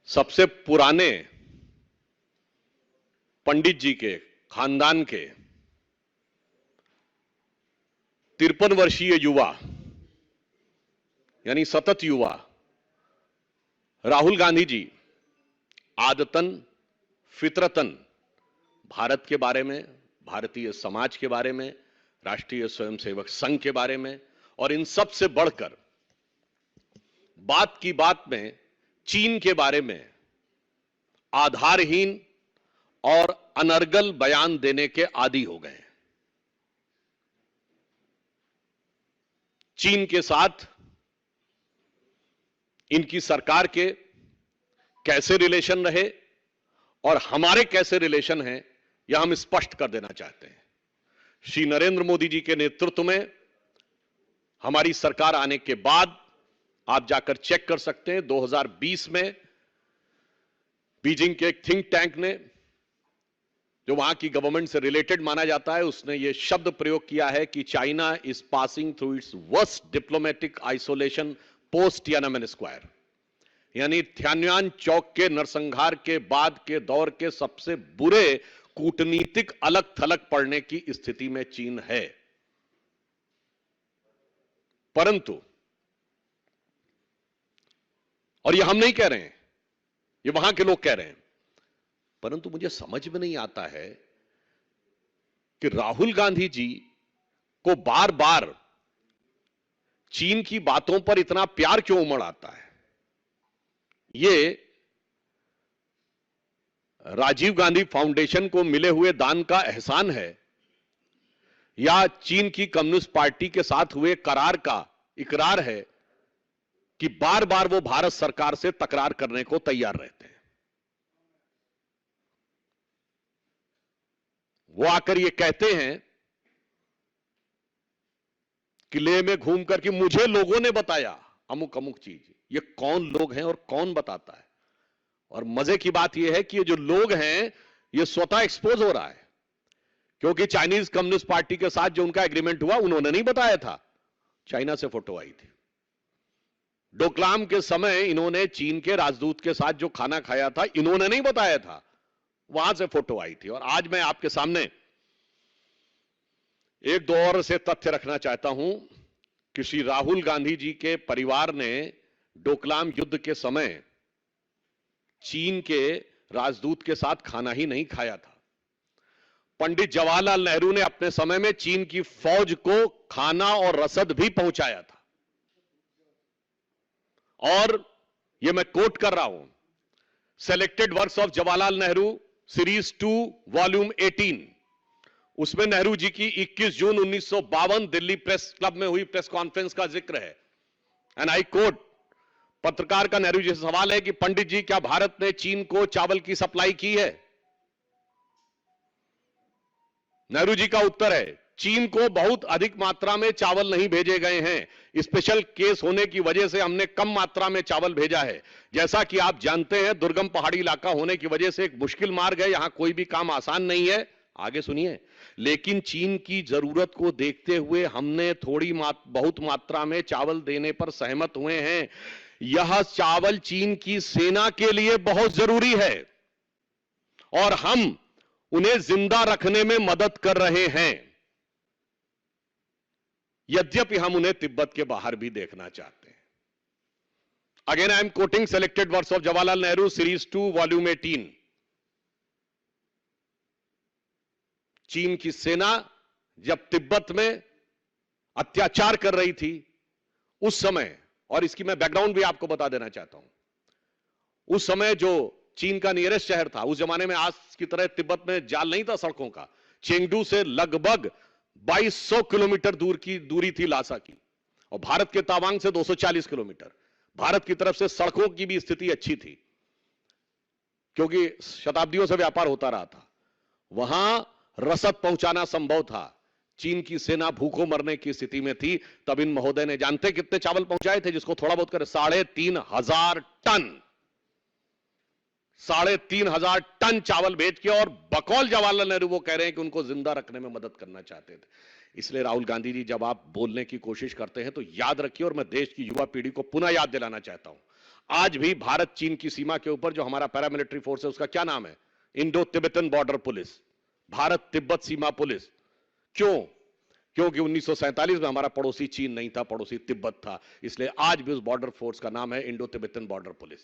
सबसे पुराने पंडित जी के खानदान के 53 वर्षीय युवा यानी सतत युवा राहुल गांधी जी आदतन फितरतन भारत के बारे में, भारतीय समाज के बारे में, राष्ट्रीय स्वयंसेवक संघ के बारे में और इन सब से बढ़कर बात की बात में चीन के बारे में आधारहीन और अनर्गल बयान देने के आदी हो गए। चीन के साथ इनकी सरकार के कैसे रिलेशन रहे और हमारे कैसे रिलेशन हैं, यह हम स्पष्ट कर देना चाहते हैं। श्री नरेंद्र मोदी जी के नेतृत्व में हमारी सरकार आने के बाद आप जाकर चेक कर सकते हैं, 2020 में बीजिंग के एक थिंक टैंक ने, जो वहां की गवर्नमेंट से रिलेटेड माना जाता है, उसने यह शब्द प्रयोग किया है कि China is passing through its worst diplomatic isolation post Tiananmen square, यानी थियानयान चौक के नरसंहार के बाद के दौर के सबसे बुरे कूटनीतिक अलग थलग पड़ने की स्थिति में चीन है। परंतु, और यह हम नहीं कह रहे हैं, ये वहां के लोग कह रहे हैं, परंतु मुझे समझ में नहीं आता है कि राहुल गांधी जी को बार बार चीन की बातों पर इतना प्यार क्यों उमड़ आता है। ये राजीव गांधी फाउंडेशन को मिले हुए दान का एहसान है या चीन की कम्युनिस्ट पार्टी के साथ हुए करार का इकरार है कि बार बार वो भारत सरकार से तकरार करने को तैयार रहते हैं। वो आकर ये कहते हैं कि लेह में घूम करके मुझे लोगों ने बताया अमुक अमुक चीज। ये कौन लोग हैं और कौन बताता है? और मजे की बात यह है कि ये जो लोग हैं ये स्वतः एक्सपोज हो रहा है, क्योंकि चाइनीज कम्युनिस्ट पार्टी के साथ जो उनका एग्रीमेंट हुआ उन्होंने नहीं बताया था, चाइना से फोटो आई थी। डोकलाम के समय इन्होंने चीन के राजदूत के साथ जो खाना खाया था इन्होंने नहीं बताया था, वहां से फोटो आई थी। और आज मैं आपके सामने एक दो और से तथ्य रखना चाहता हूं कि श्री राहुल गांधी जी के परिवार ने डोकलाम युद्ध के समय चीन के राजदूत के साथ खाना ही नहीं खाया था। पंडित जवाहरलाल नेहरू ने अपने समय में चीन की फौज को खाना और रसद भी पहुंचाया था। और यह मैं कोट कर रहा हूं, selected works of Jawaharlal Nehru series 2 volume 18, उसमें नेहरू जी की 21 जून 1952 दिल्ली प्रेस क्लब में हुई प्रेस कॉन्फ्रेंस का जिक्र है। एंड आई कोट, पत्रकार का नेहरू जी से सवाल है कि पंडित जी, क्या भारत ने चीन को चावल की सप्लाई की है? नेहरू जी का उत्तर है, चीन को बहुत अधिक मात्रा में चावल नहीं भेजे गए हैं। स्पेशल केस होने की वजह से हमने कम मात्रा में चावल भेजा है। जैसा कि आप जानते हैं, दुर्गम पहाड़ी इलाका होने की वजह से एक मुश्किल मार्ग है, यहां कोई भी काम आसान नहीं है। आगे सुनिए, लेकिन चीन की जरूरत को देखते हुए हमने बहुत मात्रा में चावल देने पर सहमत हुए हैं। यह चावल चीन की सेना के लिए बहुत जरूरी है और हम उन्हें जिंदा रखने में मदद कर रहे हैं, यद्यपि हम उन्हें तिब्बत के बाहर भी देखना चाहते हैं। Again I am quoting selected words of Jawaharlal Nehru series 2 volume 18। चीन की सेना जब तिब्बत में अत्याचार कर रही थी उस समय, और इसकी मैं बैकग्राउंड भी आपको बता देना चाहता हूं, उस समय जो चीन का नियरेस्ट शहर था, उस जमाने में आज की तरह तिब्बत में जाल नहीं था सड़कों का। चेंगडू से लगभग 2200 किलोमीटर दूर की दूरी थी लासा की, और भारत के तावांग से 240 किलोमीटर। भारत की तरफ से सड़कों की भी स्थिति अच्छी थी, क्योंकि शताब्दियों से व्यापार होता रहा था। वहां रसद पहुंचाना संभव था। चीन की सेना भूखों मरने की स्थिति में थी। तब इन महोदय ने जानते कितने चावल पहुंचाए थे, जिसको थोड़ा बहुत कर 3,500 टन, 3,500 टन चावल भेज के, और बकौल जवाहरलाल नेहरू वो कह रहे हैं कि उनको जिंदा रखने में मदद करना चाहते थे। इसलिए राहुल गांधी जी, जब आप बोलने की कोशिश करते हैं तो याद रखिए, और मैं देश की युवा पीढ़ी को पुनः याद दिलाना चाहता हूं, आज भी भारत चीन की सीमा के ऊपर जो हमारा पैरामिलिट्री फोर्स है उसका क्या नाम है? Indo Tibetan border police, Bharat Tibet सीमा पुलिस। क्यों? क्योंकि 1947 में हमारा पड़ोसी चीन नहीं था, पड़ोसी तिब्बत था, इसलिए आज भी उस बॉर्डर फोर्स का नाम है इंडो तिब्बतन बॉर्डर पुलिस।